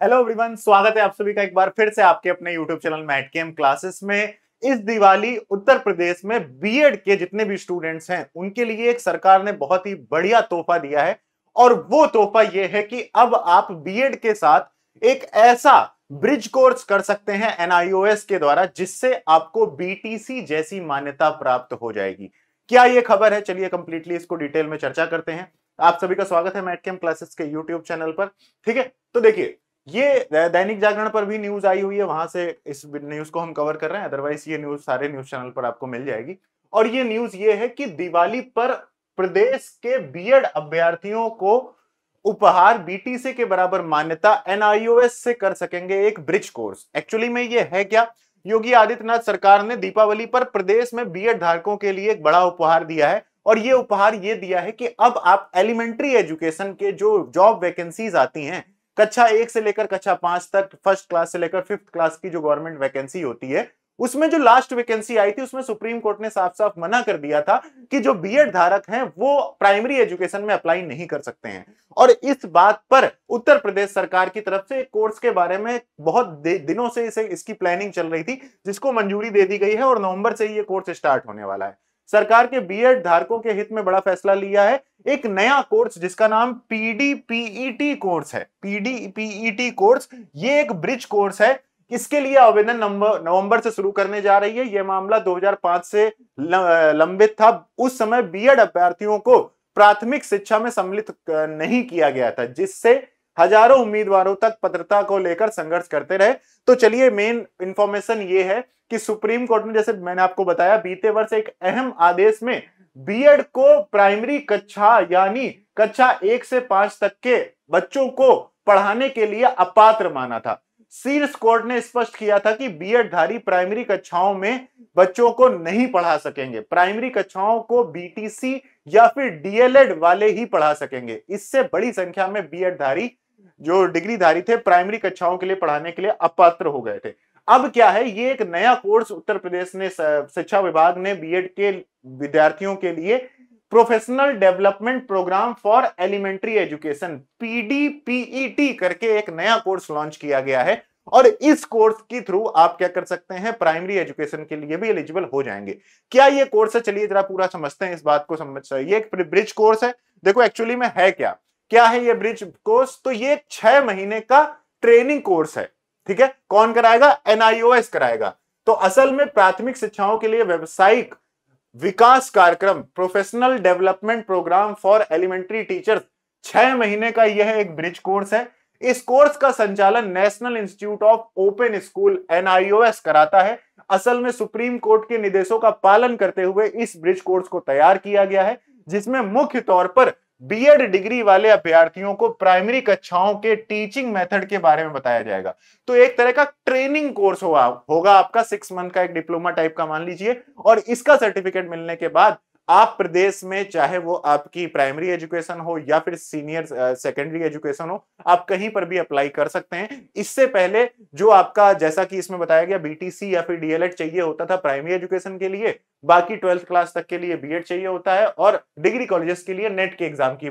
Hello everyone, स्वागत है आप सभी का एक बार फिर से आपके अपने यूट्यूब चैनल मैट केम क्लासेस में। इस दिवाली उत्तर प्रदेश में बीएड के जितने भी स्टूडेंट्स हैं उनके लिए एक सरकार ने बहुत ही बढ़िया तोहफा दिया है। और वो तोहफा ये है कि अब आप बीएड के साथ एक ऐसा ब्रिज कोर्स कर सकते हैं एनआईओएस के द्वारा जिससे आपको बीटीसी जैसी मान्यता प्राप्त हो जाएगी। क्या ये खबर है? चलिए कंप्लीटली इसको डिटेल में चर्चा करते हैं। आप सभी का स्वागत है मैट केम क्लासेस के यूट्यूब चैनल पर। ठीक है, तो देखिए, ये दैनिक जागरण पर भी न्यूज आई हुई है, वहां से इस न्यूज को हम कवर कर रहे हैं। अदरवाइज ये न्यूज सारे न्यूज चैनल पर आपको मिल जाएगी। और ये न्यूज ये है कि दिवाली पर प्रदेश के बीएड अभ्यर्थियों को उपहार बीटीसी के बराबर मान्यता एनआईओएस से कर सकेंगे एक ब्रिज कोर्स। एक्चुअली में ये है क्या, योगी आदित्यनाथ सरकार ने दीपावली पर प्रदेश में बीएड धारकों के लिए एक बड़ा उपहार दिया है। और ये उपहार ये दिया है कि अब आप एलिमेंट्री एजुकेशन के जो जॉब वैकेंसीज आती हैं कक्षा 1 से लेकर कक्षा 5 तक, फर्स्ट क्लास से लेकर फिफ्थ क्लास की जो गवर्नमेंट वैकेंसी होती है, उसमें जो लास्ट वैकेंसी आई थी उसमें सुप्रीम कोर्ट ने साफ साफ मना कर दिया था कि जो बीएड धारक हैं वो प्राइमरी एजुकेशन में अप्लाई नहीं कर सकते हैं। और इस बात पर उत्तर प्रदेश सरकार की तरफ से एक कोर्स के बारे में बहुत दिनों से इसकी प्लानिंग चल रही थी, जिसको मंजूरी दे दी गई है और नवंबर से ही ये कोर्स स्टार्ट होने वाला है। सरकार के बीएड धारकों के हित में बड़ा फैसला लिया है, एक नया कोर्स जिसका नाम पीडीपीईटी कोर्स है। पीडीपीईटी कोर्स ये एक ब्रिज कोर्स है। इसके लिए आवेदन नवंबर से शुरू करने जा रही है। यह मामला 2005 से लंबित था। उस समय बीएड अभ्यर्थियों को प्राथमिक शिक्षा में सम्मिलित नहीं किया गया था, जिससे हजारों उम्मीदवारों तक पात्रता को लेकर संघर्ष करते रहे। तो चलिए, मेन इंफॉर्मेशन ये है कि सुप्रीम कोर्ट ने, जैसे मैंने आपको बताया, बीते वर्ष एक अहम आदेश में बीएड को प्राइमरी कक्षा यानी कक्षा 1 से 5 तक के बच्चों को पढ़ाने के लिए अपात्र माना था। शीर्ष कोर्ट ने स्पष्ट किया था कि बीएड धारी प्राइमरी कक्षाओं में बच्चों को नहीं पढ़ा सकेंगे। प्राइमरी कक्षाओं को बीटीसी या फिर डीएलएड वाले ही पढ़ा सकेंगे। इससे बड़ी संख्या में बीएड धारी जो डिग्री धारी थे प्राइमरी कक्षाओं के लिए पढ़ाने के लिए अपात्र हो गए थे। अब क्या है, ये एक नया कोर्स उत्तर प्रदेश ने शिक्षा विभाग ने बीएड के विद्यार्थियों के लिए professional development programme for elementary education PDPET करके एक नया कोर्स लॉन्च किया गया है। और इस कोर्स के थ्रू आप क्या कर सकते हैं, प्राइमरी एजुकेशन के लिए भी एलिजिबल हो जाएंगे। क्या ये कोर्स है, चलिए जरा पूरा समझते हैं, इस बात को समझ। ये एक ब्रिज कोर्स है। देखो एक्चुअली में है क्या क्या है ये ब्रिज कोर्स, तो ये 6 महीने का ट्रेनिंग कोर्स है। ठीक है, कौन कराएगा? एनआईओएस कराएगा। तो असल में प्राथमिक शिक्षाओं के लिए व्यवसायिक विकास कार्यक्रम professional development programme for elementary teachers 6 महीने का यह एक ब्रिज कोर्स है। इस कोर्स का संचालन national institute of open school NIOS कराता है। असल में सुप्रीम कोर्ट के निर्देशों का पालन करते हुए इस ब्रिज कोर्स को तैयार किया गया है, जिसमें मुख्य तौर पर बीएड डिग्री वाले अभ्यर्थियों को प्राइमरी कक्षाओं के टीचिंग मेथड के बारे में बताया जाएगा। तो एक तरह का ट्रेनिंग कोर्स होगा आपका, 6 मंथ का एक डिप्लोमा टाइप का मान लीजिए। और इसका सर्टिफिकेट मिलने के बाद आप प्रदेश में, चाहे वो आपकी प्राइमरी एजुकेशन हो या फिर सीनियर सेकेंडरी एजुकेशन हो, आप कहीं पर भी अप्लाई कर सकते हैं। इससे पहले जो आपका, जैसा कि इसमें बताया गया, बीटीसी या फिर डीएलएड चाहिए होता था प्राइमरी एजुकेशन के लिए, बाकी 12th क्लास तक के लिए बीएड चाहिए होता है, और डिग्री कॉलेजेस के लिए नेट के एग्जाम की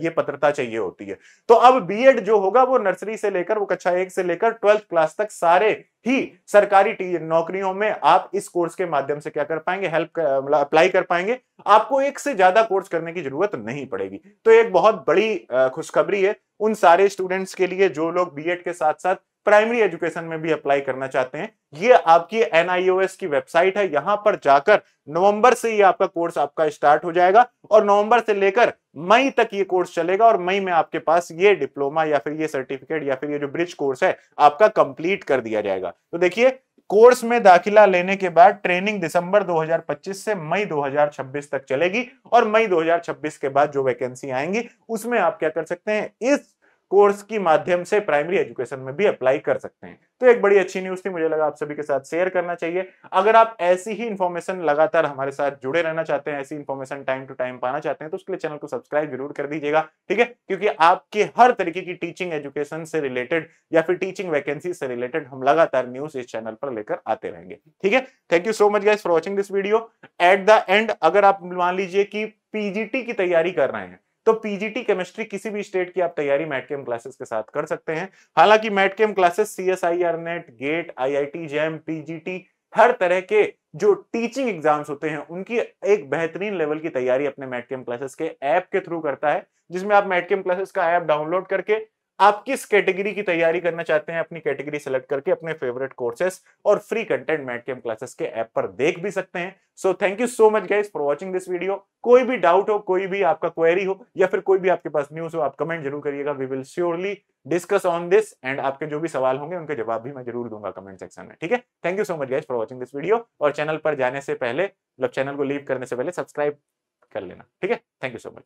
ये पात्रता चाहिए होती है। तो अब बीएड जो होगा वो नर्सरी से लेकर, वो कक्षा 1 से लेकर 12th क्लास तक सारे ही सरकारी नौकरियों में आप इस कोर्स के माध्यम से क्या कर पाएंगे, अप्लाई कर पाएंगे। आपको एक से ज्यादा कोर्स करने की जरूरत नहीं पड़ेगी। तो एक बहुत बड़ी खुशखबरी है उन सारे स्टूडेंट्स के लिए जो लोग बीएड के साथ साथ प्राइमरी एजुकेशन में भी अप्लाई करना चाहते हैं। ये आपकी एनआईओएस की वेबसाइट है, यहां पर जाकर नवंबर से ये आपका कोर्स आपका स्टार्ट हो जाएगा और नवंबर से लेकर मई तक ये कोर्स चलेगा। और मई में आपके पास ये डिप्लोमा या फिर ये सर्टिफिकेट या फिर ये जो ब्रिज कोर्स है आपका कंप्लीट कर दिया जाएगा। तो देखिए, कोर्स में दाखिला लेने के बाद ट्रेनिंग दिसंबर 2025 से मई 2026 तक चलेगी। और मई 2026 के बाद जो वैकेंसी आएंगी उसमें आप क्या कर सकते हैं, इस कोर्स की माध्यम से प्राइमरी एजुकेशन में भी अप्लाई कर सकते हैं। तो एक बड़ी अच्छी न्यूज थी, मुझे लगा आप सभी के साथ शेयर करना चाहिए। अगर आप ऐसी ही इंफॉर्मेशन लगातार हमारे साथ जुड़े रहना चाहते हैं, ऐसी इंफॉर्मेशन टाइम टू टाइम पाना चाहते हैं, तो उसके लिए चैनल को सब्सक्राइब जरूर कर दीजिएगा। ठीक है, क्योंकि आपके हर तरीके की टीचिंग एजुकेशन से रिलेटेड या फिर टीचिंग वैकेंसी से रिलेटेड हम लगातार न्यूज इस चैनल पर लेकर आते रहेंगे। ठीक है, thank you so much guys for watching this video. At the end, अगर आप मान लीजिए कि पीजीटी की तैयारी कर रहे हैं तो पीजीटी केमिस्ट्री किसी भी स्टेट की आप तैयारी मैटकेम क्लासेस के साथ कर सकते हैं। हालांकि MatChem classes CSIR NET, GATE, IIT JAM, PGT, हर तरह के जो टीचिंग एग्जाम्स होते हैं उनकी एक बेहतरीन लेवल की तैयारी अपने मैटकेम क्लासेस के ऐप के थ्रू करता है, जिसमें आप मैटकेम क्लासेस का ऐप डाउनलोड करके आप किस कैटेगरी की तैयारी करना चाहते हैं अपनी कैटेगरी सेलेक्ट करके अपने फेवरेट कोर्सेस और फ्री कंटेंट मैटकेम क्लासेस के ऐप पर देख भी सकते हैं। So thank you so much guys for watching this video. कोई भी डाउट हो, कोई भी आपका क्वेरी हो या फिर कोई भी आपके पास न्यूज हो, आप कमेंट जरूर करिएगा। We will surely discuss on this and आपके जो भी सवाल होंगे उनके जवाब भी मैं जरूर दूंगा कमेंट सेक्शन में। ठीक है, thank you so much guys for watching this video. और चैनल पर जाने से पहले, मतलब चैनल को लीव करने से पहले सब्सक्राइब कर लेना। ठीक है, थैंक यू सो मच।